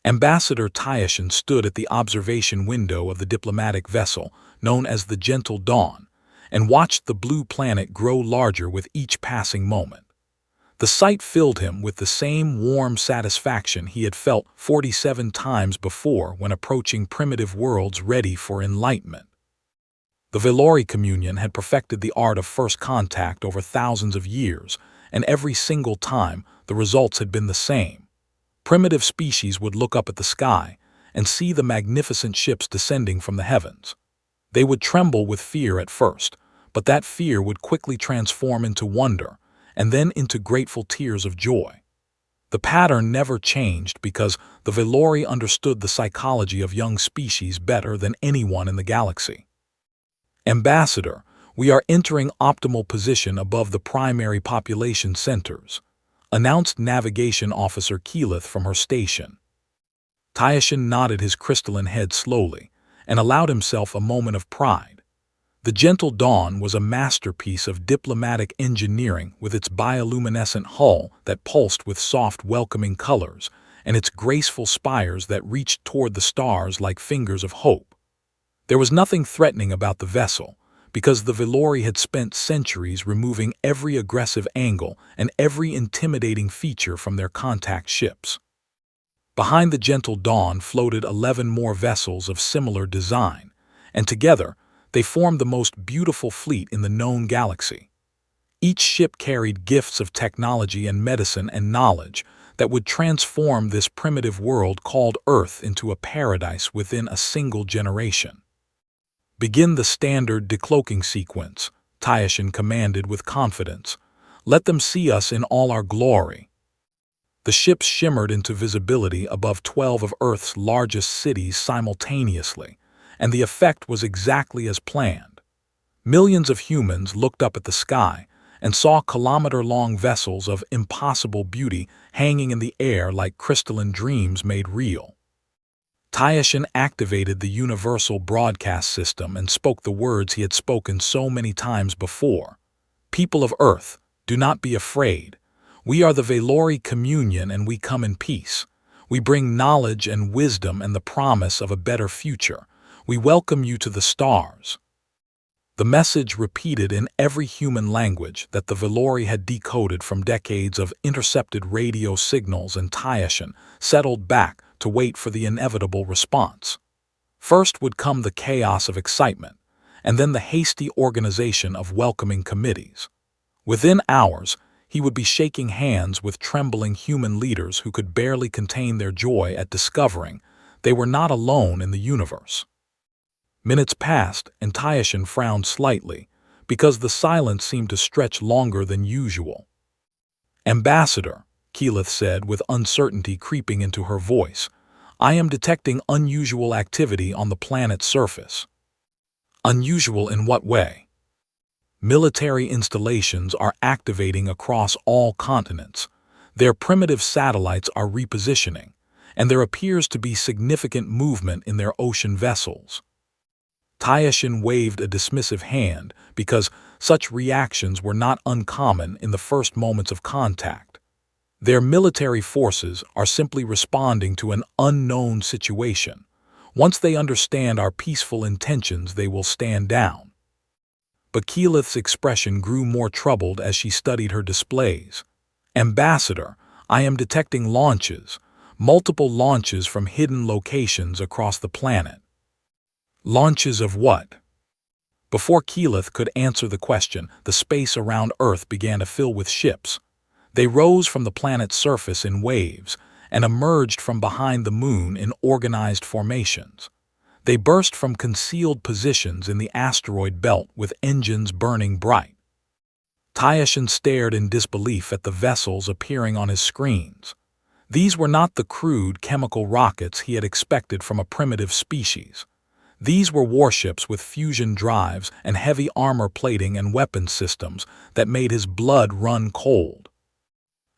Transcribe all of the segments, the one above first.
Ambassador Tyashin stood at the observation window of the diplomatic vessel, known as the Gentle Dawn, and watched the blue planet grow larger with each passing moment. The sight filled him with the same warm satisfaction he had felt 47 times before when approaching primitive worlds ready for enlightenment. The Velori communion had perfected the art of first contact over thousands of years, and every single time the results had been the same. Primitive species would look up at the sky and see the magnificent ships descending from the heavens. They would tremble with fear at first, but that fear would quickly transform into wonder, and then into grateful tears of joy. The pattern never changed because the Velori understood the psychology of young species better than anyone in the galaxy. Ambassador, we are entering optimal position above the primary population centers, announced Navigation Officer Keyleth from her station. Tyashin nodded his crystalline head slowly and allowed himself a moment of pride. The Gentle Dawn was a masterpiece of diplomatic engineering with its bioluminescent hull that pulsed with soft, welcoming colors and its graceful spires that reached toward the stars like fingers of hope. There was nothing threatening about the vessel, because the Velori had spent centuries removing every aggressive angle and every intimidating feature from their contact ships. Behind the Gentle Dawn floated 11 more vessels of similar design, and together they formed the most beautiful fleet in the known galaxy. Each ship carried gifts of technology and medicine and knowledge that would transform this primitive world called Earth into a paradise within a single generation. Begin the standard decloaking sequence, Tyashin commanded with confidence. Let them see us in all our glory. The ships shimmered into visibility above 12 of Earth's largest cities simultaneously, and the effect was exactly as planned. Millions of humans looked up at the sky and saw kilometer-long vessels of impossible beauty hanging in the air like crystalline dreams made real. Tyashin activated the universal broadcast system and spoke the words he had spoken so many times before. People of Earth, do not be afraid. We are the Velori communion and we come in peace. We bring knowledge and wisdom and the promise of a better future. We welcome you to the stars. The message repeated in every human language that the Velori had decoded from decades of intercepted radio signals, and Tyashin settled back to wait for the inevitable response. First would come the chaos of excitement, and then the hasty organization of welcoming committees. Within hours, he would be shaking hands with trembling human leaders who could barely contain their joy at discovering they were not alone in the universe. Minutes passed, and Tyashin frowned slightly, because the silence seemed to stretch longer than usual. Ambassador, Keyleth said with uncertainty creeping into her voice, I am detecting unusual activity on the planet's surface. Unusual in what way? Military installations are activating across all continents. Their primitive satellites are repositioning, and there appears to be significant movement in their ocean vessels. Tyashin waved a dismissive hand because such reactions were not uncommon in the first moments of contact. Their military forces are simply responding to an unknown situation. Once they understand our peaceful intentions, they will stand down. But Keyleth's expression grew more troubled as she studied her displays. Ambassador, I am detecting launches, multiple launches from hidden locations across the planet. Launches of what? Before Keyleth could answer the question, the space around Earth began to fill with ships. They rose from the planet's surface in waves and emerged from behind the moon in organized formations. They burst from concealed positions in the asteroid belt with engines burning bright. Tyashin stared in disbelief at the vessels appearing on his screens. These were not the crude chemical rockets he had expected from a primitive species. These were warships with fusion drives and heavy armor plating and weapon systems that made his blood run cold.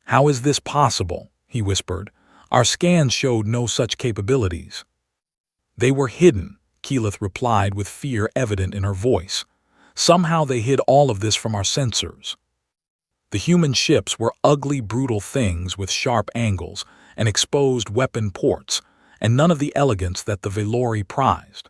How is this possible? He whispered. Our scans showed no such capabilities. They were hidden, Keyleth replied with fear evident in her voice. Somehow they hid all of this from our sensors. The human ships were ugly, brutal things with sharp angles and exposed weapon ports, and none of the elegance that the Velori prized.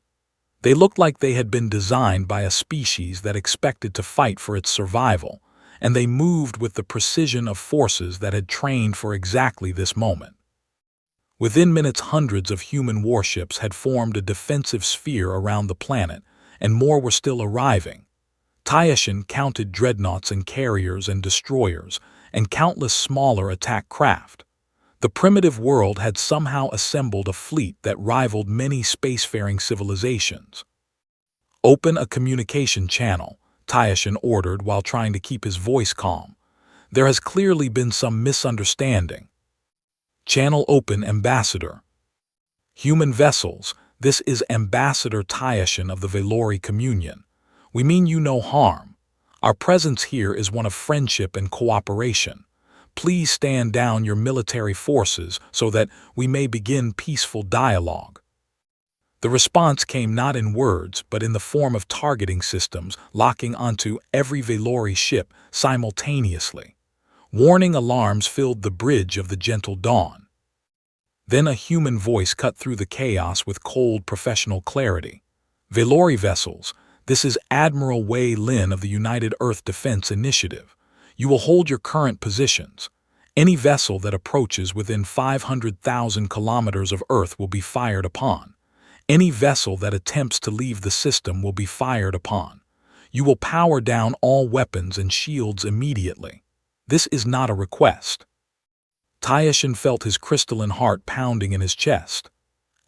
They looked like they had been designed by a species that expected to fight for its survival, and they moved with the precision of forces that had trained for exactly this moment. Within minutes, hundreds of human warships had formed a defensive sphere around the planet, and more were still arriving. Tyashin counted dreadnoughts and carriers and destroyers, and countless smaller attack craft. The primitive world had somehow assembled a fleet that rivaled many spacefaring civilizations. "Open a communication channel," Tyashin ordered while trying to keep his voice calm. "There has clearly been some misunderstanding." "Channel open, Ambassador." "Human vessels, this is Ambassador Tyashin of the Velori Communion. We mean you no harm. Our presence here is one of friendship and cooperation. Please stand down your military forces so that we may begin peaceful dialogue." The response came not in words but in the form of targeting systems locking onto every Velori ship simultaneously. Warning alarms filled the bridge of the Gentle Dawn. Then a human voice cut through the chaos with cold professional clarity. "Velori vessels, this is Admiral Wei Lin of the United Earth Defense Initiative. You will hold your current positions. Any vessel that approaches within 500,000 kilometers of Earth will be fired upon. Any vessel that attempts to leave the system will be fired upon. You will power down all weapons and shields immediately. This is not a request." Tyashin felt his crystalline heart pounding in his chest.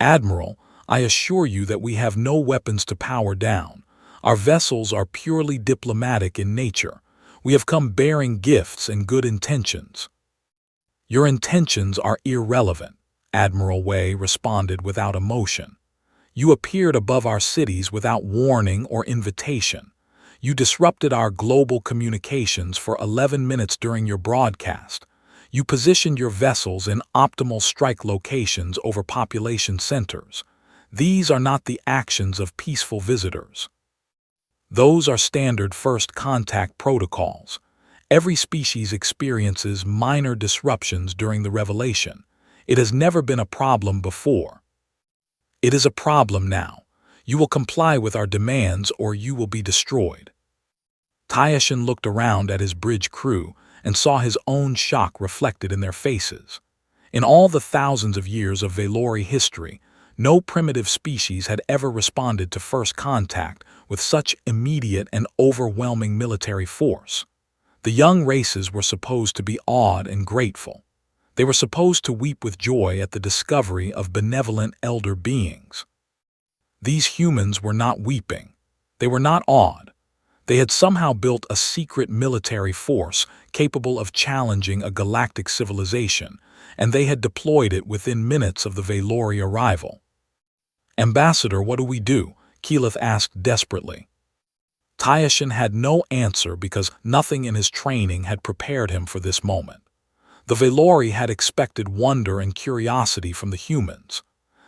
"Admiral, I assure you that we have no weapons to power down. Our vessels are purely diplomatic in nature. We have come bearing gifts and good intentions." "Your intentions are irrelevant," Admiral Wei responded without emotion. "You appeared above our cities without warning or invitation. You disrupted our global communications for 11 minutes during your broadcast. You positioned your vessels in optimal strike locations over population centers. These are not the actions of peaceful visitors. Those are standard first contact protocols. Every species experiences minor disruptions during the revelation. It has never been a problem before. It is a problem now. You will comply with our demands or you will be destroyed." Tyashin looked around at his bridge crew and saw his own shock reflected in their faces. In all the thousands of years of Velori history, no primitive species had ever responded to first contact with such immediate and overwhelming military force. The young races were supposed to be awed and grateful. They were supposed to weep with joy at the discovery of benevolent elder beings. These humans were not weeping. They were not awed. They had somehow built a secret military force capable of challenging a galactic civilization, and they had deployed it within minutes of the Velori arrival. "Ambassador, what do we do?" Keyleth asked desperately. Tyashin had no answer because nothing in his training had prepared him for this moment. The Velori had expected wonder and curiosity from the humans.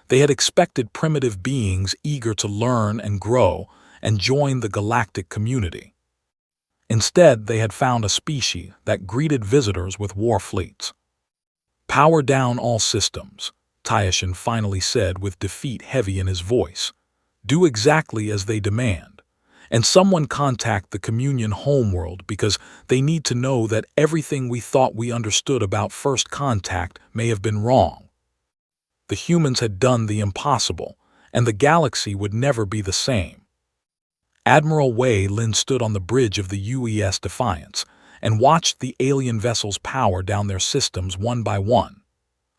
They had expected primitive beings eager to learn and grow and join the galactic community. Instead, they had found a species that greeted visitors with war fleets. "Power down all systems," Tyashin finally said with defeat heavy in his voice. "Do exactly as they demand. And someone contact the Communion homeworld because they need to know that everything we thought we understood about first contact may have been wrong. The humans had done the impossible, and the galaxy would never be the same." Admiral Wei Lin stood on the bridge of the UES Defiance and watched the alien vessels power down their systems one by one.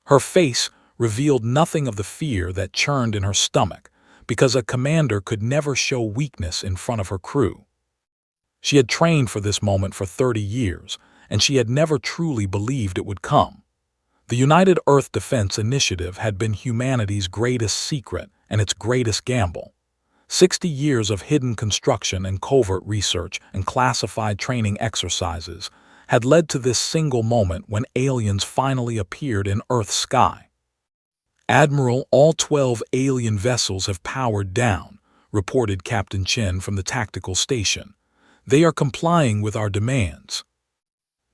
Her face revealed nothing of the fear that churned in her stomach, because a commander could never show weakness in front of her crew. She had trained for this moment for 30 years, and she had never truly believed it would come. The United Earth Defense Initiative had been humanity's greatest secret and its greatest gamble. 60 years of hidden construction and covert research and classified training exercises had led to this single moment when aliens finally appeared in Earth's sky. "Admiral, all 12 alien vessels have powered down," reported Captain Chen from the tactical station. "They are complying with our demands."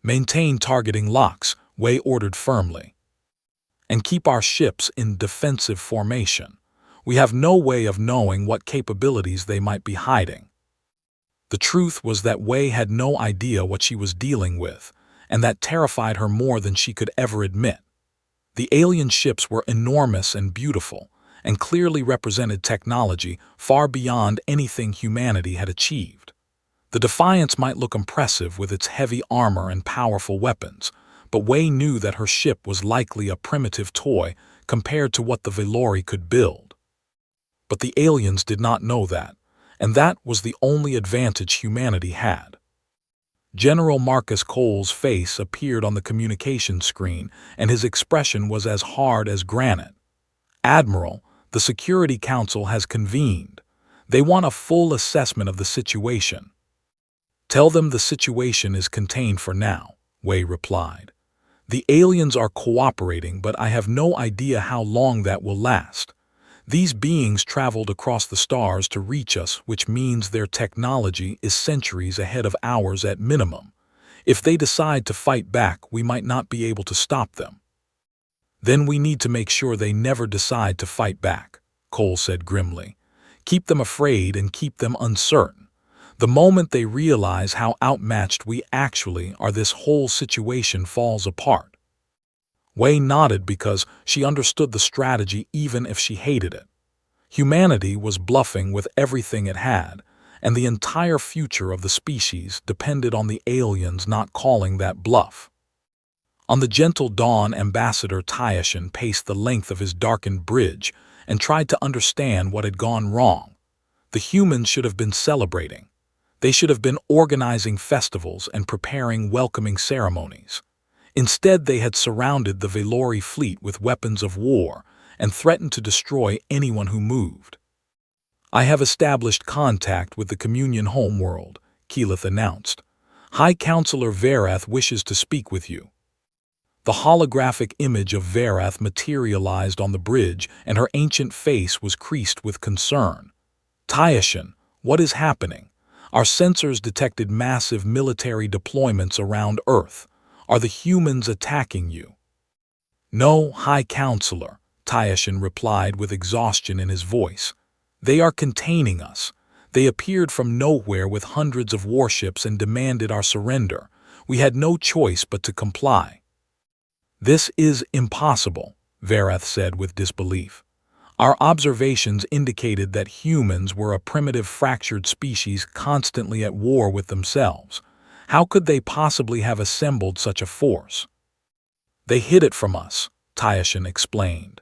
"Maintain targeting locks," Wei ordered firmly. and keep our ships in defensive formation. We have no way of knowing what capabilities they might be hiding." The truth was that Wei had no idea what she was dealing with, and that terrified her more than she could ever admit. The alien ships were enormous and beautiful, and clearly represented technology far beyond anything humanity had achieved. The Defiance might look impressive with its heavy armor and powerful weapons, but Wei knew that her ship was likely a primitive toy compared to what the Velori could build. But the aliens did not know that, and that was the only advantage humanity had. General Marcus Cole's face appeared on the communication screen, and his expression was as hard as granite. "Admiral, the Security Council has convened. They want a full assessment of the situation." "Tell them the situation is contained for now," Wei replied. "The aliens are cooperating, but I have no idea how long that will last. These beings traveled across the stars to reach us, which means their technology is centuries ahead of ours at minimum. If they decide to fight back, we might not be able to stop them." "Then we need to make sure they never decide to fight back," Cole said grimly. "Keep them afraid and keep them uncertain. The moment they realize how outmatched we actually are, this whole situation falls apart." Wei nodded because she understood the strategy even if she hated it. Humanity was bluffing with everything it had, and the entire future of the species depended on the aliens not calling that bluff. On the Gentle Dawn, Ambassador Tyashin paced the length of his darkened bridge and tried to understand what had gone wrong. The humans should have been celebrating. They should have been organizing festivals and preparing welcoming ceremonies. Instead, they had surrounded the Velori fleet with weapons of war and threatened to destroy anyone who moved. "I have established contact with the Communion homeworld," Keyleth announced. "High Counselor Verath wishes to speak with you." The holographic image of Verath materialized on the bridge, and her ancient face was creased with concern. "Tyashin, what is happening? Our sensors detected massive military deployments around Earth. Are the humans attacking you?" "No, High Counselor," Tyashin replied with exhaustion in his voice. "They are containing us. They appeared from nowhere with hundreds of warships and demanded our surrender. We had no choice but to comply." "This is impossible," Verath said with disbelief. "Our observations indicated that humans were a primitive fractured species constantly at war with themselves. How could they possibly have assembled such a force?" "They hid it from us," Tyashin explained.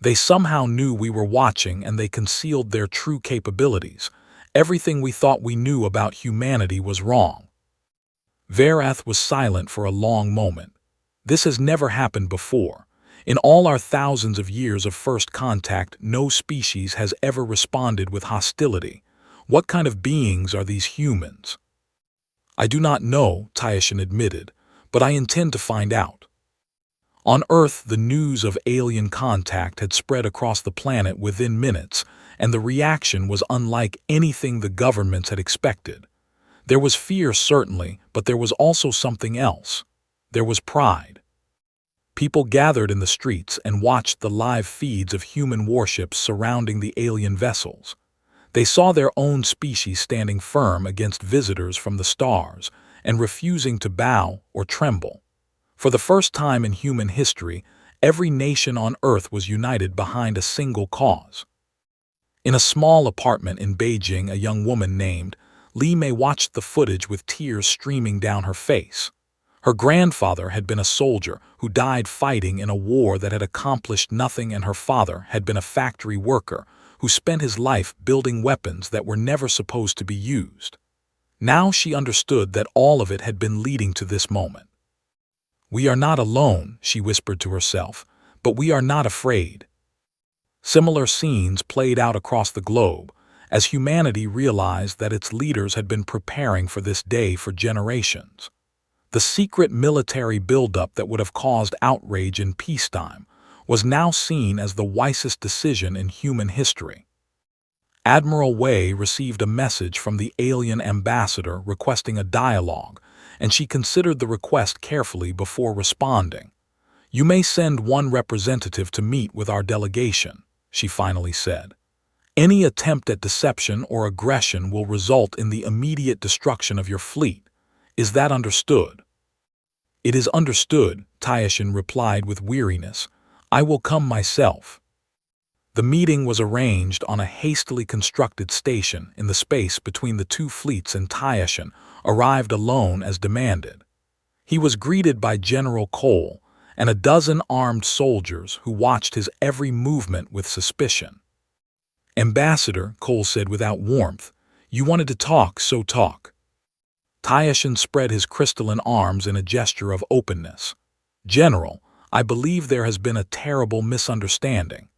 "They somehow knew we were watching, and they concealed their true capabilities. Everything we thought we knew about humanity was wrong." Verath was silent for a long moment. "This has never happened before. In all our thousands of years of first contact, no species has ever responded with hostility. What kind of beings are these humans?" "I do not know," Tyashin admitted, "but I intend to find out." On Earth, the news of alien contact had spread across the planet within minutes, and the reaction was unlike anything the governments had expected. There was fear, certainly, but there was also something else. There was pride. People gathered in the streets and watched the live feeds of human warships surrounding the alien vessels. They saw their own species standing firm against visitors from the stars and refusing to bow or tremble. For the first time in human history, every nation on Earth was united behind a single cause. In a small apartment in Beijing, a young woman named Li Mei watched the footage with tears streaming down her face. Her grandfather had been a soldier who died fighting in a war that had accomplished nothing, and her father had been a factory worker who spent his life building weapons that were never supposed to be used. Now she understood that all of it had been leading to this moment. "We are not alone," she whispered to herself, "but we are not afraid." Similar scenes played out across the globe as humanity realized that its leaders had been preparing for this day for generations. The secret military buildup that would have caused outrage in peacetime was now seen as the wisest decision in human history. Admiral Wei received a message from the alien ambassador requesting a dialogue, and she considered the request carefully before responding. "You may send one representative to meet with our delegation," she finally said. "Any attempt at deception or aggression will result in the immediate destruction of your fleet. Is that understood?" "It is understood," Tyashin replied with weariness. "I will come myself." The meeting was arranged on a hastily constructed station in the space between the two fleets, and Tyashin arrived alone as demanded. He was greeted by General Cole and a dozen armed soldiers who watched his every movement with suspicion. "Ambassador," Cole said without warmth, "you wanted to talk, so talk." Tyashin spread his crystalline arms in a gesture of openness. "General, I believe there has been a terrible misunderstanding.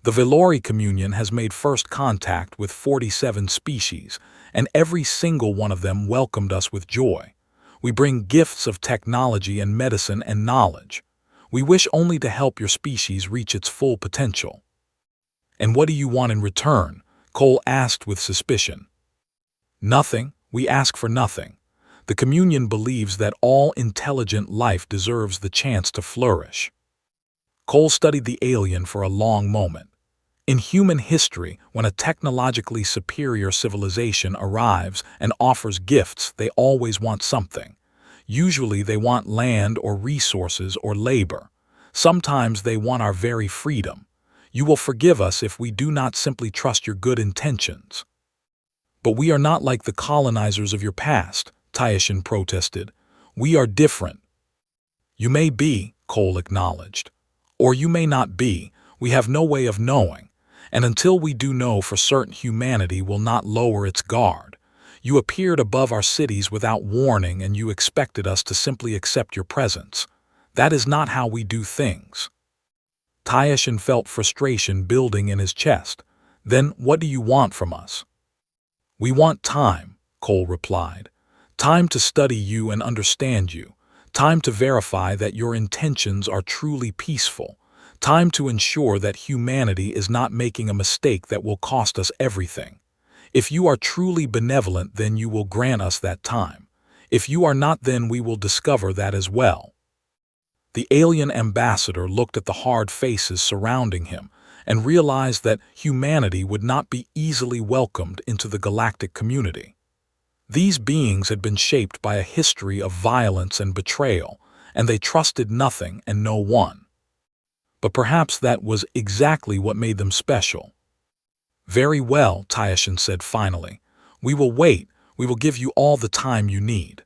The Velori Communion has made first contact with 47 species, and every single one of them welcomed us with joy. We bring gifts of technology and medicine and knowledge. We wish only to help your species reach its full potential." "And what do you want in return?" Cole asked with suspicion. "Nothing. We ask for nothing. The Communion believes that all intelligent life deserves the chance to flourish." Cole studied the alien for a long moment. In human history, when a technologically superior civilization arrives and offers gifts, they always want something. Usually they want land or resources or labor. Sometimes they want our very freedom. You will forgive us if we do not simply trust your good intentions. "But we are not like the colonizers of your past," Tyashin protested. "We are different." "You may be," Cole acknowledged. "Or you may not be. We have no way of knowing. And until we do know for certain, humanity will not lower its guard. You appeared above our cities without warning, and you expected us to simply accept your presence. That is not how we do things." Tyashin felt frustration building in his chest. "Then what do you want from us?" "We want time," Cole replied. "Time to study you and understand you. Time to verify that your intentions are truly peaceful. Time to ensure that humanity is not making a mistake that will cost us everything. If you are truly benevolent, then you will grant us that time. If you are not, then we will discover that as well." The alien ambassador looked at the hard faces surrounding him and realized that humanity would not be easily welcomed into the galactic community. These beings had been shaped by a history of violence and betrayal, and they trusted nothing and no one. But perhaps that was exactly what made them special. "Very well," Tyashin said finally. "We will wait. We will give you all the time you need."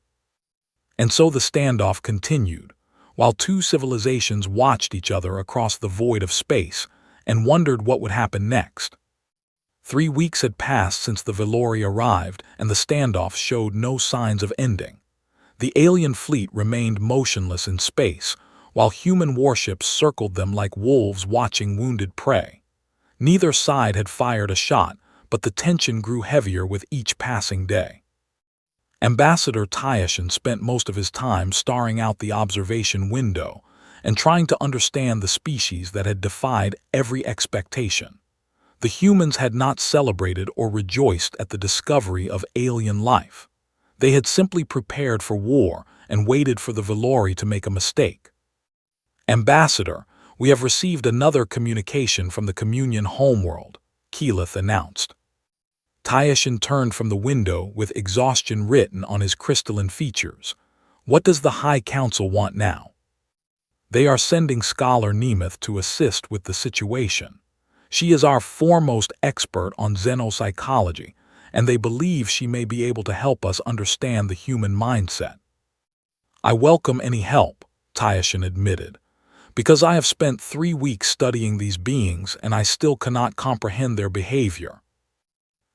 And so the standoff continued, while two civilizations watched each other across the void of space and wondered what would happen next. 3 weeks had passed since the Velori arrived, and the standoff showed no signs of ending. The alien fleet remained motionless in space, while human warships circled them like wolves watching wounded prey. Neither side had fired a shot, but the tension grew heavier with each passing day. Ambassador Tyashin spent most of his time staring out the observation window and trying to understand the species that had defied every expectation. The humans had not celebrated or rejoiced at the discovery of alien life. They had simply prepared for war and waited for the Velori to make a mistake. "Ambassador, we have received another communication from the Communion homeworld," Keyleth announced. Tyashin turned from the window with exhaustion written on his crystalline features. "What does the High Council want now?" "They are sending Scholar Nemeth to assist with the situation. She is our foremost expert on xenopsychology, and they believe she may be able to help us understand the human mindset." "I welcome any help," Tyashin admitted, "because I have spent 3 weeks studying these beings and I still cannot comprehend their behavior."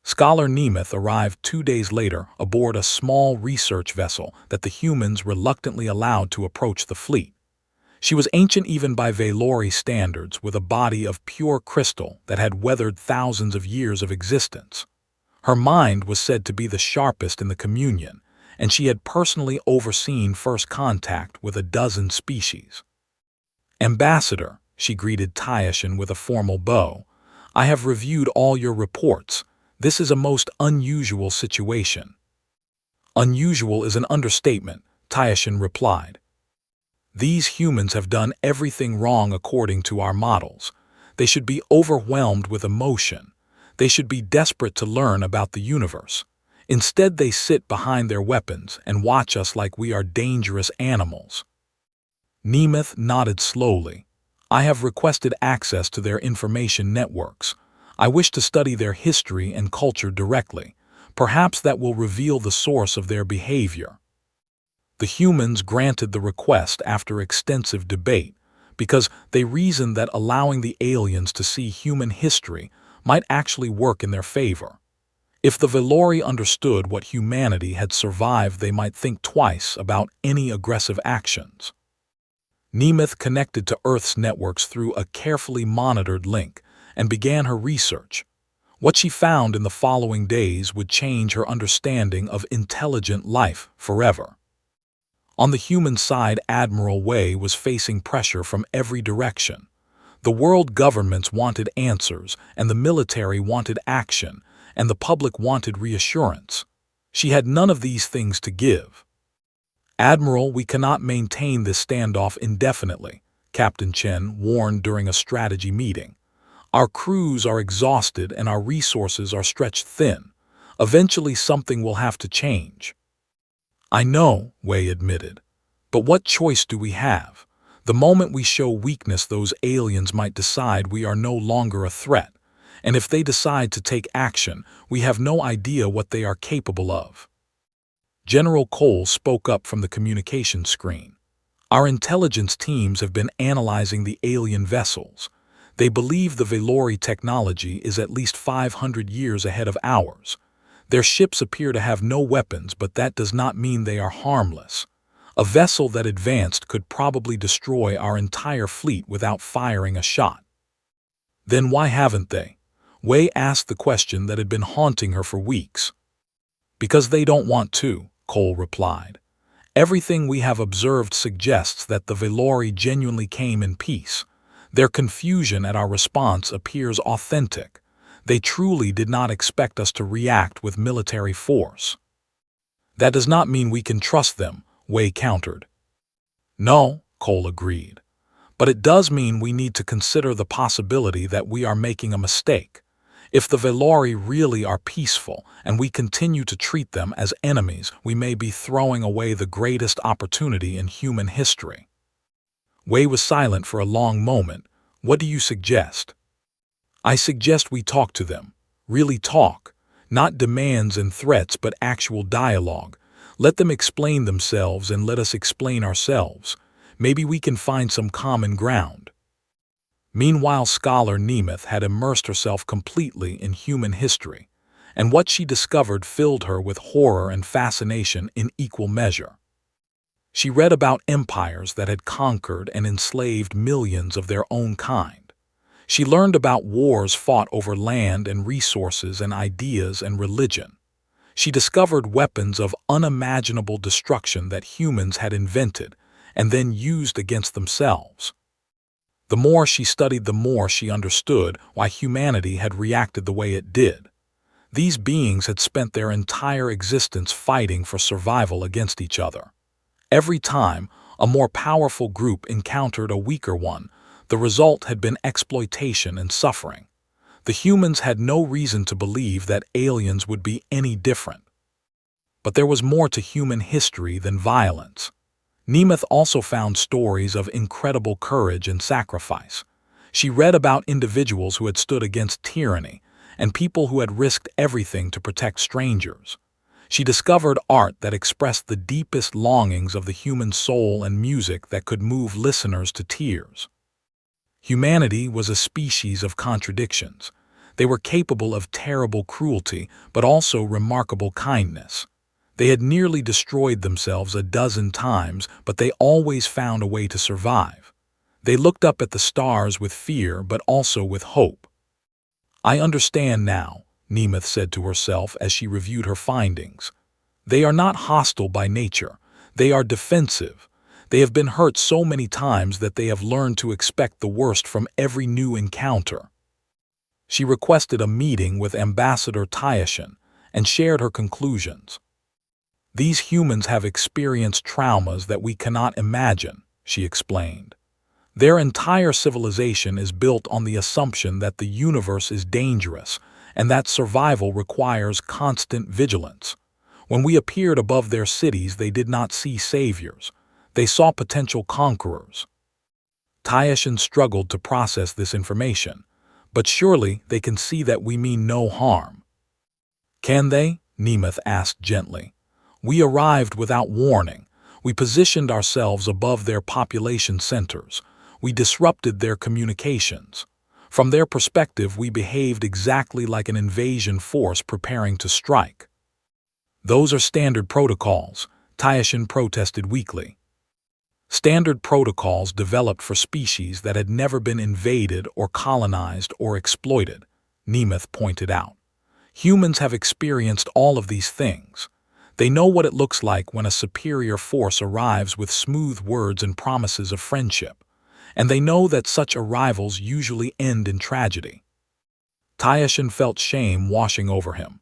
Scholar Nemeth arrived 2 days later aboard a small research vessel that the humans reluctantly allowed to approach the fleet. She was ancient even by Velori standards, with a body of pure crystal that had weathered thousands of years of existence. Her mind was said to be the sharpest in the Communion, and she had personally overseen first contact with a dozen species. "Ambassador," she greeted Tyashin with a formal bow, "I have reviewed all your reports. This is a most unusual situation." "Unusual is an understatement," Tyashin replied. These humans have done everything wrong according to our models. They should be overwhelmed with emotion. They should be desperate to learn about the universe. Instead, they sit behind their weapons and watch us like we are dangerous animals." Nemeth nodded slowly. "I have requested access to their information networks. I wish to study their history and culture directly. Perhaps that will reveal the source of their behavior." The humans granted the request after extensive debate because they reasoned that allowing the aliens to see human history might actually work in their favor. If the Velori understood what humanity had survived, they might think twice about any aggressive actions. Nemeth connected to Earth's networks through a carefully monitored link and began her research. What she found in the following days would change her understanding of intelligent life forever. On the human side, Admiral Wei was facing pressure from every direction. The world governments wanted answers, and the military wanted action, and the public wanted reassurance. She had none of these things to give. "Admiral, we cannot maintain this standoff indefinitely," Captain Chen warned during a strategy meeting. "Our crews are exhausted and our resources are stretched thin. Eventually something will have to change." "I know," Wei admitted. "But what choice do we have? The moment we show weakness, those aliens might decide we are no longer a threat. And if they decide to take action, we have no idea what they are capable of." General Cole spoke up from the communication screen. "Our intelligence teams have been analyzing the alien vessels. They believe the Velori technology is at least 500 years ahead of ours. Their ships appear to have no weapons, but that does not mean they are harmless. A vessel that advanced could probably destroy our entire fleet without firing a shot." "Then why haven't they?" Wei asked the question that had been haunting her for weeks. "Because they don't want to," Cole replied. "Everything we have observed suggests that the Velori genuinely came in peace. Their confusion at our response appears authentic. They truly did not expect us to react with military force." "That does not mean we can trust them," Wei countered. "No," Cole agreed. "But it does mean we need to consider the possibility that we are making a mistake. If the Velori really are peaceful and we continue to treat them as enemies, we may be throwing away the greatest opportunity in human history." Wei was silent for a long moment. "What do you suggest?" "I suggest we talk to them. Really talk. Not demands and threats, but actual dialogue. Let them explain themselves and let us explain ourselves. Maybe we can find some common ground." Meanwhile, scholar Nemeth had immersed herself completely in human history, and what she discovered filled her with horror and fascination in equal measure. She read about empires that had conquered and enslaved millions of their own kind. She learned about wars fought over land and resources and ideas and religion. She discovered weapons of unimaginable destruction that humans had invented and then used against themselves. The more she studied, the more she understood why humanity had reacted the way it did. These beings had spent their entire existence fighting for survival against each other. Every time a more powerful group encountered a weaker one, the result had been exploitation and suffering. The humans had no reason to believe that aliens would be any different. But there was more to human history than violence. Nemeth also found stories of incredible courage and sacrifice. She read about individuals who had stood against tyranny and people who had risked everything to protect strangers. She discovered art that expressed the deepest longings of the human soul and music that could move listeners to tears. Humanity was a species of contradictions. They were capable of terrible cruelty, but also remarkable kindness. They had nearly destroyed themselves a dozen times, but they always found a way to survive. They looked up at the stars with fear, but also with hope. "I understand now," Nemeth said to herself as she reviewed her findings. "They are not hostile by nature. They are defensive. They have been hurt so many times that they have learned to expect the worst from every new encounter." She requested a meeting with Ambassador Tyashin and shared her conclusions. "These humans have experienced traumas that we cannot imagine," she explained. Their entire civilization is built on the assumption that the universe is dangerous and that survival requires constant vigilance. When we appeared above their cities, they did not see saviors. They saw potential conquerors. Tyashin struggled to process this information. But surely they can see that we mean no harm. Can they? Nemeth asked gently. We arrived without warning. We positioned ourselves above their population centers. We disrupted their communications. From their perspective, we behaved exactly like an invasion force preparing to strike. Those are standard protocols, Tyashin protested weakly. Standard protocols developed for species that had never been invaded or colonized or exploited, Nemeth pointed out. Humans have experienced all of these things. They know what it looks like when a superior force arrives with smooth words and promises of friendship, and they know that such arrivals usually end in tragedy. Tyashin felt shame washing over him.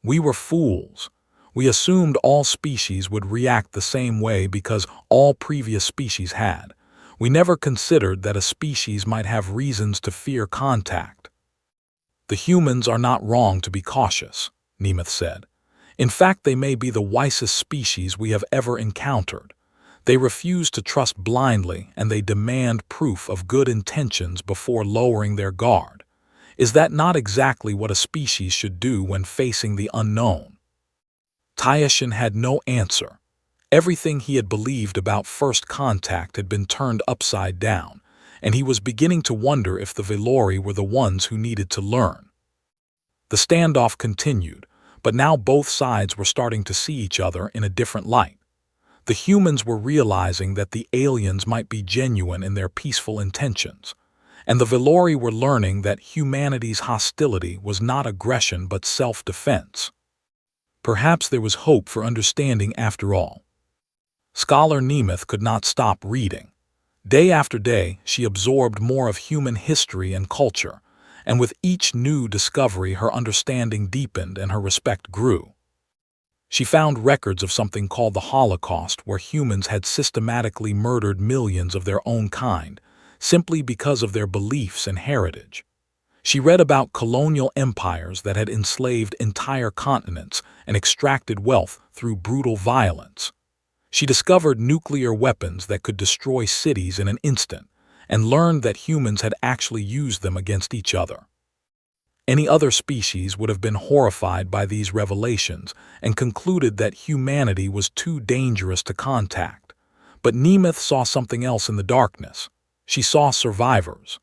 We were fools. We assumed all species would react the same way because all previous species had. We never considered that a species might have reasons to fear contact. The humans are not wrong to be cautious, Nemeth said. In fact, they may be the wisest species we have ever encountered. They refuse to trust blindly, and they demand proof of good intentions before lowering their guard. Is that not exactly what a species should do when facing the unknown? Tyashin had no answer. Everything he had believed about first contact had been turned upside down, and he was beginning to wonder if the Velori were the ones who needed to learn. The standoff continued, but now both sides were starting to see each other in a different light. The humans were realizing that the aliens might be genuine in their peaceful intentions, and the Velori were learning that humanity's hostility was not aggression but self-defense. Perhaps there was hope for understanding after all. Scholar Nemeth could not stop reading. Day after day, she absorbed more of human history and culture, and with each new discovery her understanding deepened and her respect grew. She found records of something called the Holocaust, where humans had systematically murdered millions of their own kind, simply because of their beliefs and heritage. She read about colonial empires that had enslaved entire continents and extracted wealth through brutal violence. She discovered nuclear weapons that could destroy cities in an instant, and learned that humans had actually used them against each other. Any other species would have been horrified by these revelations and concluded that humanity was too dangerous to contact. But Nemeth saw something else in the darkness. She saw survivors.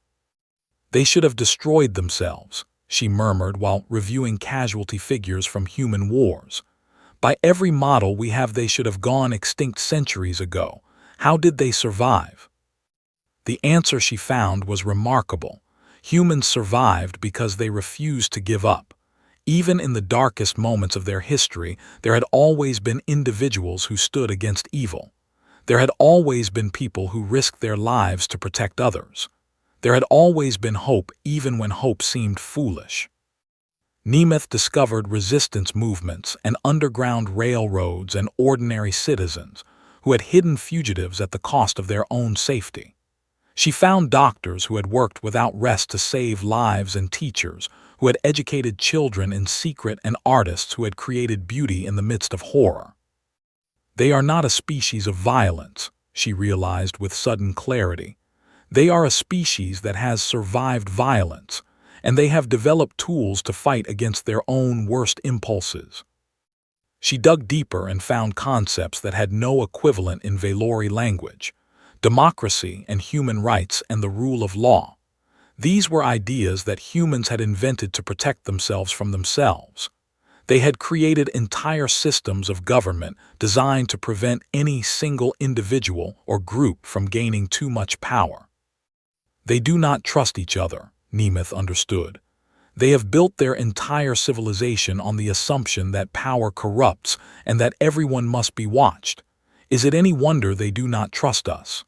They should have destroyed themselves, she murmured while reviewing casualty figures from human wars. By every model we have, they should have gone extinct centuries ago. How did they survive? The answer she found was remarkable. Humans survived because they refused to give up. Even in the darkest moments of their history, there had always been individuals who stood against evil. There had always been people who risked their lives to protect others. There had always been hope even when hope seemed foolish. Nemeth discovered resistance movements and underground railroads and ordinary citizens who had hidden fugitives at the cost of their own safety. She found doctors who had worked without rest to save lives and teachers who had educated children in secret and artists who had created beauty in the midst of horror. They are not a species of violence, she realized with sudden clarity. They are a species that has survived violence, and they have developed tools to fight against their own worst impulses. She dug deeper and found concepts that had no equivalent in Velori language: democracy and human rights and the rule of law. These were ideas that humans had invented to protect themselves from themselves. They had created entire systems of government designed to prevent any single individual or group from gaining too much power. They do not trust each other, Nemeth understood. They have built their entire civilization on the assumption that power corrupts and that everyone must be watched. Is it any wonder they do not trust us?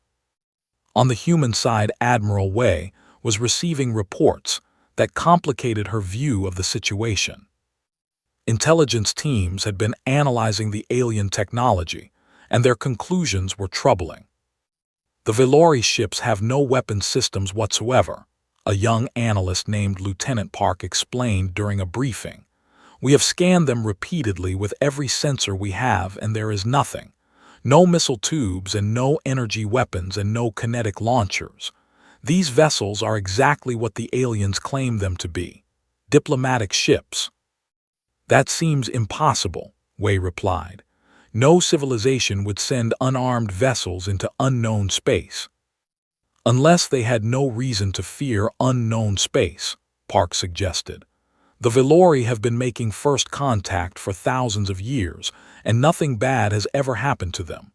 On the human side, Admiral Wei was receiving reports that complicated her view of the situation. Intelligence teams had been analyzing the alien technology, and their conclusions were troubling. The Velori ships have no weapon systems whatsoever, a young analyst named Lieutenant Park explained during a briefing. We have scanned them repeatedly with every sensor we have, and there is nothing. No missile tubes and no energy weapons and no kinetic launchers. These vessels are exactly what the aliens claim them to be. Diplomatic ships. That seems impossible, Wei replied. No civilization would send unarmed vessels into unknown space. Unless they had no reason to fear unknown space, Park suggested. The Velori have been making first contact for thousands of years, and nothing bad has ever happened to them.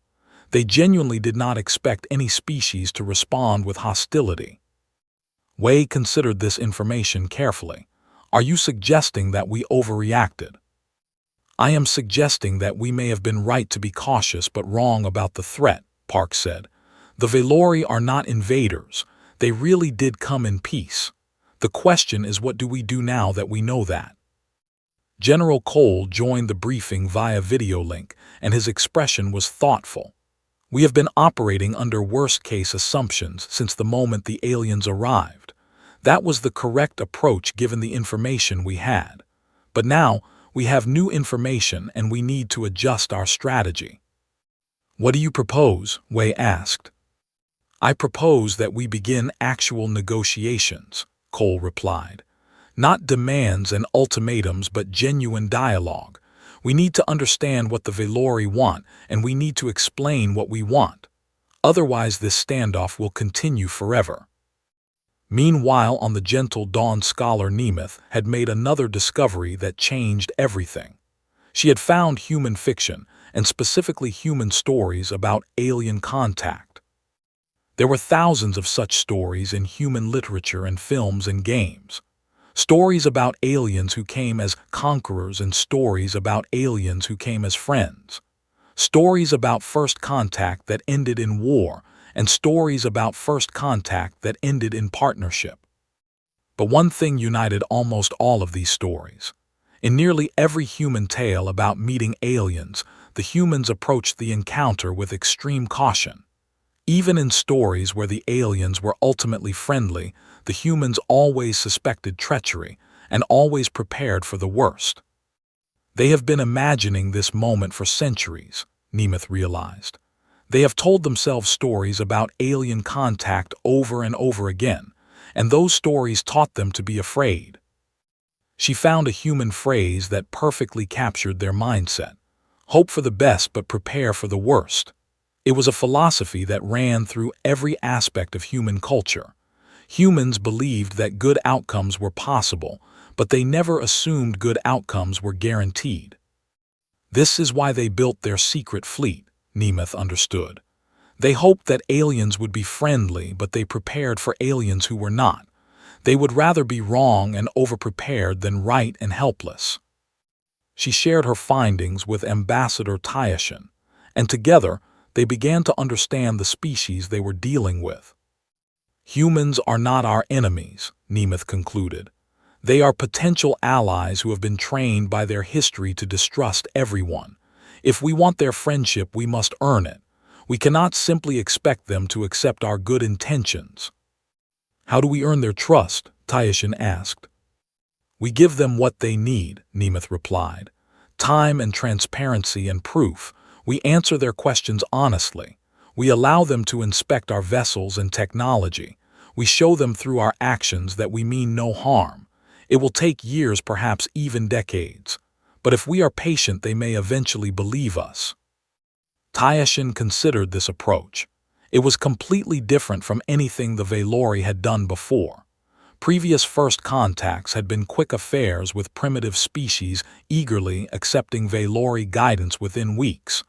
They genuinely did not expect any species to respond with hostility. Wei considered this information carefully. Are you suggesting that we overreacted? I am suggesting that we may have been right to be cautious but wrong about the threat, Park said. The Velori are not invaders. They really did come in peace. The question is, what do we do now that we know that? General Cole joined the briefing via video link, and his expression was thoughtful. We have been operating under worst-case assumptions since the moment the aliens arrived. That was the correct approach given the information we had. But now, we have new information and we need to adjust our strategy. What do you propose? Wei asked. I propose that we begin actual negotiations, Cole replied. Not demands and ultimatums, but genuine dialogue. We need to understand what the Velori want, and we need to explain what we want. Otherwise, this standoff will continue forever. Meanwhile, on the Gentle Dawn, scholar Nemeth had made another discovery that changed everything. She had found human fiction, and specifically human stories about alien contact. There were thousands of such stories in human literature and films and games. Stories about aliens who came as conquerors and stories about aliens who came as friends. Stories about first contact that ended in war, and stories about first contact that ended in partnership. But one thing united almost all of these stories. In nearly every human tale about meeting aliens, the humans approached the encounter with extreme caution. Even in stories where the aliens were ultimately friendly, the humans always suspected treachery and always prepared for the worst. They have been imagining this moment for centuries, Nemeth realized. They have told themselves stories about alien contact over and over again, and those stories taught them to be afraid. She found a human phrase that perfectly captured their mindset. Hope for the best but prepare for the worst. It was a philosophy that ran through every aspect of human culture. Humans believed that good outcomes were possible, but they never assumed good outcomes were guaranteed. This is why they built their secret fleet, Nemeth understood. They hoped that aliens would be friendly, but they prepared for aliens who were not. They would rather be wrong and overprepared than right and helpless. She shared her findings with Ambassador Tyashin, and together they began to understand the species they were dealing with. Humans are not our enemies, Nemeth concluded. They are potential allies who have been trained by their history to distrust everyone. If we want their friendship, we must earn it. We cannot simply expect them to accept our good intentions. How do we earn their trust? Tyashin asked. We give them what they need, Nemeth replied. Time and transparency and proof. We answer their questions honestly. We allow them to inspect our vessels and technology. We show them through our actions that we mean no harm. It will take years, perhaps even decades. But if we are patient, they may eventually believe us. Tyashin considered this approach. It was completely different from anything the Velori had done before. Previous first contacts had been quick affairs with primitive species eagerly accepting Velori guidance within weeks.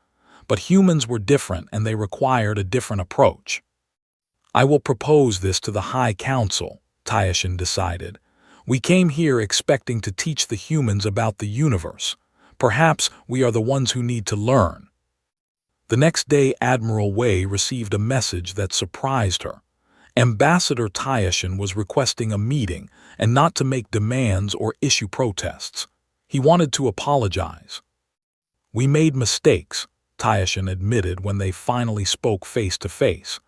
But humans were different and they required a different approach. I will propose this to the High Council, Tyashin decided. We came here expecting to teach the humans about the universe. Perhaps we are the ones who need to learn. The next day, Admiral Wei received a message that surprised her. Ambassador Tyashin was requesting a meeting and not to make demands or issue protests. He wanted to apologize. We made mistakes, Tyashin admitted when they finally spoke face to face.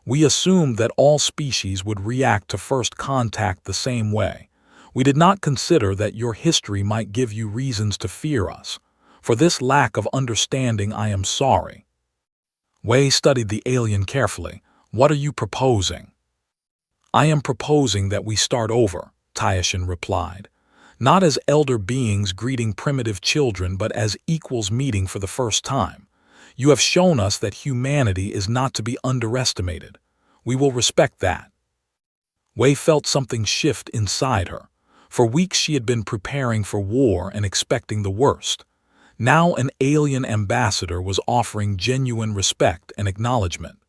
We assumed that all species would react to first contact the same way. We did not consider that your history might give you reasons to fear us. For this lack of understanding, I am sorry." Wei studied the alien carefully. "What are you proposing?" "I am proposing that we start over," Taishin replied. "Not as elder beings greeting primitive children, but as equals meeting for the first time. You have shown us that humanity is not to be underestimated. We will respect that." Wei felt something shift inside her. For weeks she had been preparing for war and expecting the worst. Now an alien ambassador was offering genuine respect and acknowledgement.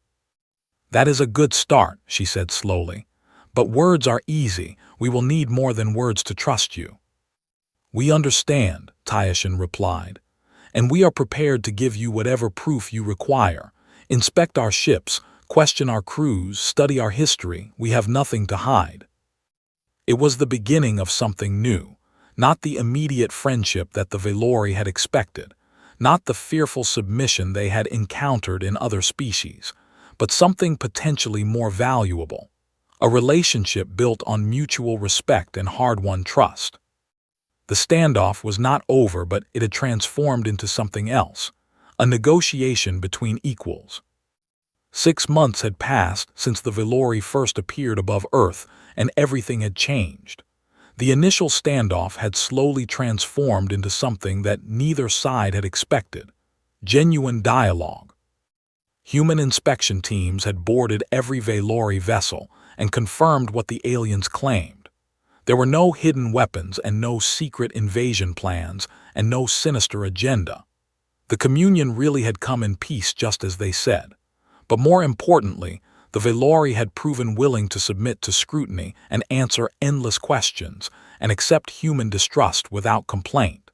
"That is a good start," she said slowly. "But words are easy. We will need more than words to trust you." "We understand," Taishin replied. "And we are prepared to give you whatever proof you require. Inspect our ships, question our crews, study our history. We have nothing to hide." It was the beginning of something new. Not the immediate friendship that the Velori had expected, not the fearful submission they had encountered in other species, but something potentially more valuable. A relationship built on mutual respect and hard-won trust. The standoff was not over, but it had transformed into something else, a negotiation between equals. 6 months had passed since the Velori first appeared above Earth, and everything had changed. The initial standoff had slowly transformed into something that neither side had expected: genuine dialogue. Human inspection teams had boarded every Velori vessel and confirmed what the aliens claimed. There were no hidden weapons and no secret invasion plans and no sinister agenda. The communion really had come in peace, just as they said. But more importantly, the Velori had proven willing to submit to scrutiny and answer endless questions and accept human distrust without complaint.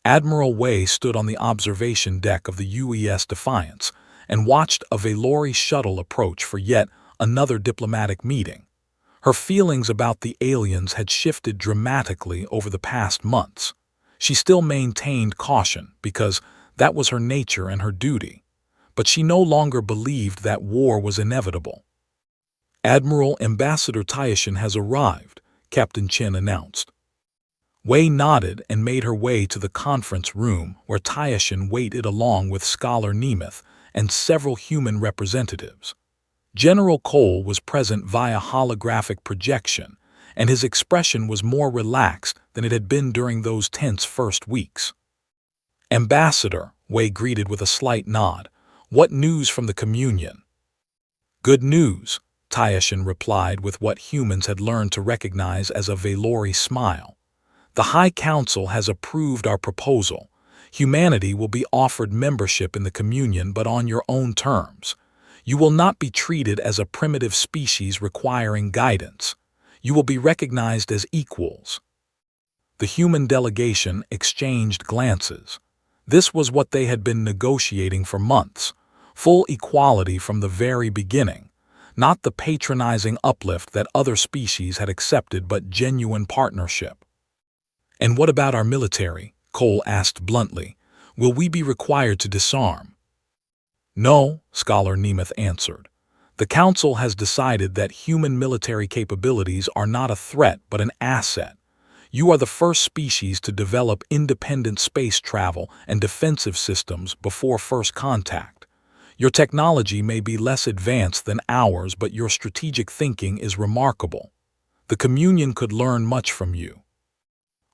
Admiral Wei stood on the observation deck of the UES Defiance and watched a Velori shuttle approach for yet another diplomatic meeting. Her feelings about the aliens had shifted dramatically over the past months. She still maintained caution because that was her nature and her duty, but she no longer believed that war was inevitable. "Admiral Ambassador Taishin has arrived," Captain Chen announced. Wei nodded and made her way to the conference room where Taishin waited along with Scholar Nemeth and several human representatives. General Cole was present via holographic projection, and his expression was more relaxed than it had been during those tense first weeks. "Ambassador," Wei greeted with a slight nod, "what news from the communion?" "Good news," Taishin replied with what humans had learned to recognize as a Velori smile. "The High Council has approved our proposal. Humanity will be offered membership in the communion, but on your own terms. You will not be treated as a primitive species requiring guidance. You will be recognized as equals." The human delegation exchanged glances. This was what they had been negotiating for months: full equality from the very beginning, not the patronizing uplift that other species had accepted, but genuine partnership. "And what about our military?" Cole asked bluntly. "Will we be required to disarm?" "No," Scholar Nemeth answered. "The Council has decided that human military capabilities are not a threat but an asset. You are the first species to develop independent space travel and defensive systems before first contact. Your technology may be less advanced than ours, but your strategic thinking is remarkable. The communion could learn much from you."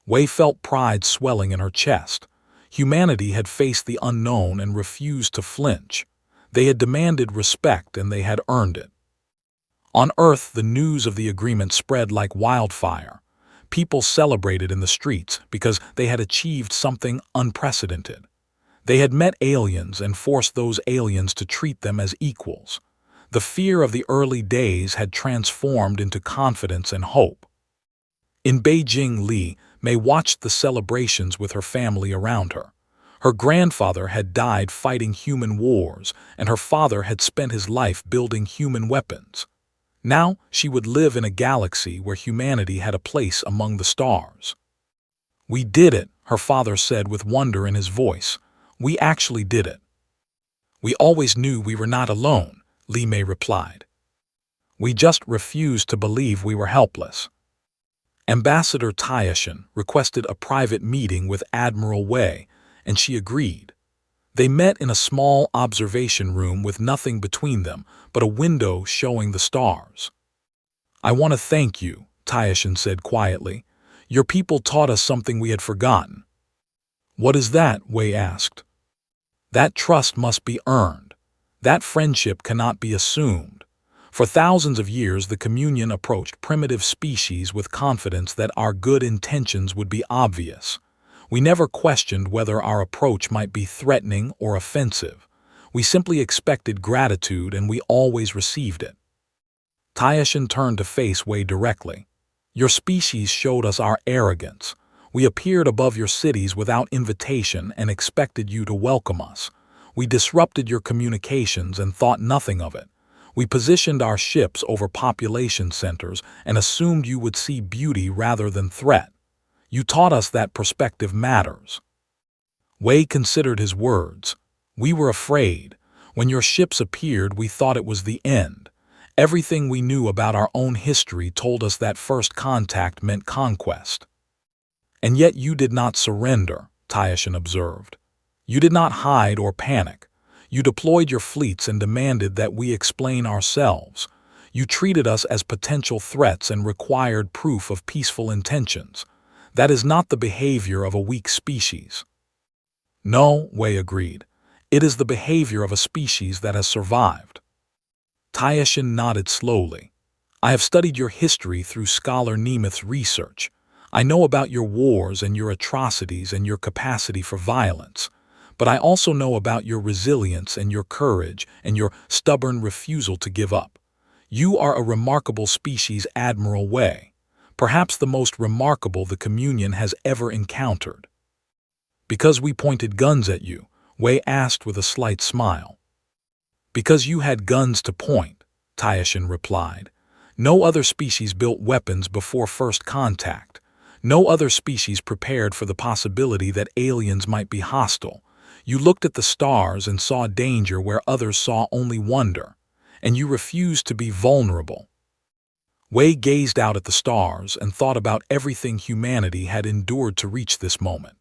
Wei felt pride swelling in her chest. Humanity had faced the unknown and refused to flinch. They had demanded respect and they had earned it. On Earth, the news of the agreement spread like wildfire. People celebrated in the streets because they had achieved something unprecedented. They had met aliens and forced those aliens to treat them as equals. The fear of the early days had transformed into confidence and hope. In Beijing, Li Mei watched the celebrations with her family around her. Her grandfather had died fighting human wars, and her father had spent his life building human weapons. Now she would live in a galaxy where humanity had a place among the stars. "We did it," her father said with wonder in his voice. "We actually did it." "We always knew we were not alone," Li Mei replied. We just refused to believe we were helpless. Ambassador Taishan requested a private meeting with Admiral Wei, and she agreed. They met in a small observation room with nothing between them but a window showing the stars. I want to thank you, Taishan said quietly. Your people taught us something we had forgotten. What is that? Wei asked. That trust must be earned. That friendship cannot be assumed. For thousands of years, the communion approached primitive species with confidence that our good intentions would be obvious. We never questioned whether our approach might be threatening or offensive. We simply expected gratitude, and we always received it. Taishan turned to face Wei directly. Your species showed us our arrogance. We appeared above your cities without invitation and expected you to welcome us. We disrupted your communications and thought nothing of it. We positioned our ships over population centers and assumed you would see beauty rather than threat. You taught us that perspective matters. Wei considered his words. We were afraid. When your ships appeared, we thought it was the end. Everything we knew about our own history told us that first contact meant conquest. And yet you did not surrender, Taishan observed. You did not hide or panic. You deployed your fleets and demanded that we explain ourselves. You treated us as potential threats and required proof of peaceful intentions. That is not the behavior of a weak species. No, Wei agreed. It is the behavior of a species that has survived. Taishan nodded slowly. I have studied your history through Scholar Nemeth's research. I know about your wars and your atrocities and your capacity for violence. But I also know about your resilience and your courage and your stubborn refusal to give up. You are a remarkable species, Admiral Wei, perhaps the most remarkable the communion has ever encountered. Because we pointed guns at you, Wei asked with a slight smile. Because you had guns to point, Taishan replied. No other species built weapons before first contact. No other species prepared for the possibility that aliens might be hostile. You looked at the stars and saw danger where others saw only wonder, and you refused to be vulnerable. Wei gazed out at the stars and thought about everything humanity had endured to reach this moment.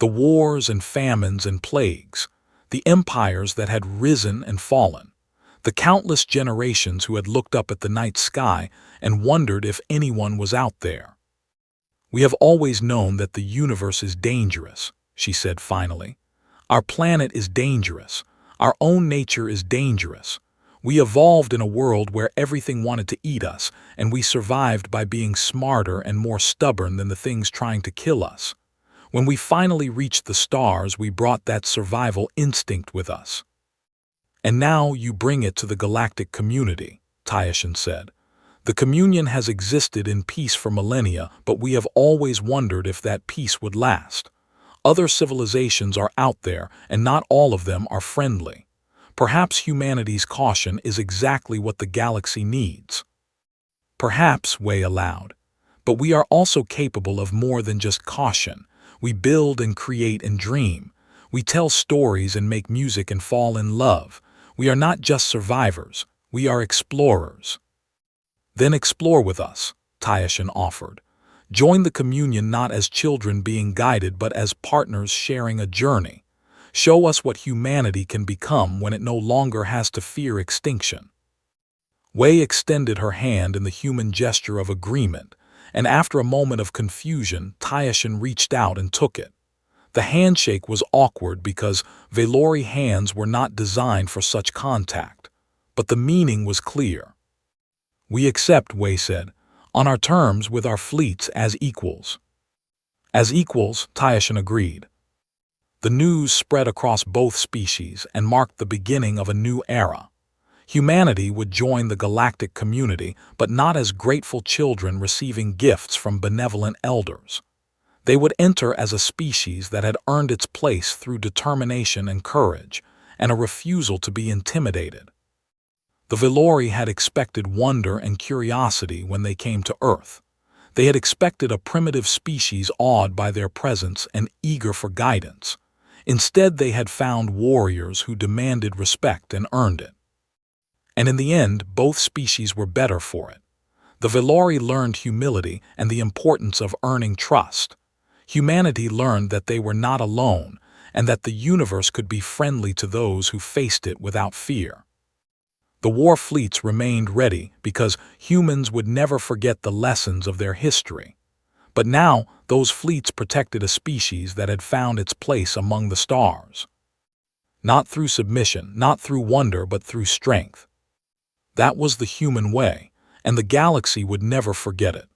The wars and famines and plagues, the empires that had risen and fallen, the countless generations who had looked up at the night sky and wondered if anyone was out there. We have always known that the universe is dangerous, she said finally. Our planet is dangerous. Our own nature is dangerous. We evolved in a world where everything wanted to eat us, and we survived by being smarter and more stubborn than the things trying to kill us. When we finally reached the stars, we brought that survival instinct with us. And now you bring it to the galactic community, Taishan said. The communion has existed in peace for millennia, but we have always wondered if that peace would last. Other civilizations are out there, and not all of them are friendly. Perhaps humanity's caution is exactly what the galaxy needs. Perhaps, Wei allowed. But we are also capable of more than just caution. We build and create and dream. We tell stories and make music and fall in love. We are not just survivors. We are explorers. Then explore with us, Taishan offered. Join the communion not as children being guided but as partners sharing a journey. Show us what humanity can become when it no longer has to fear extinction. Wei extended her hand in the human gesture of agreement, and after a moment of confusion, Taishan reached out and took it. The handshake was awkward because Valori hands were not designed for such contact, but the meaning was clear. We accept, Wei said, on our terms with our fleets as equals. As equals, Taishan agreed. The news spread across both species and marked the beginning of a new era. Humanity would join the galactic community, but not as grateful children receiving gifts from benevolent elders. They would enter as a species that had earned its place through determination and courage, and a refusal to be intimidated. The Valori had expected wonder and curiosity when they came to Earth. They had expected a primitive species awed by their presence and eager for guidance. Instead, they had found warriors who demanded respect and earned it. And in the end, both species were better for it. The Velori learned humility and the importance of earning trust. Humanity learned that they were not alone and that the universe could be friendly to those who faced it without fear. The war fleets remained ready because humans would never forget the lessons of their history. But now, those fleets protected a species that had found its place among the stars. Not through submission, not through wonder, but through strength. That was the human way, and the galaxy would never forget it.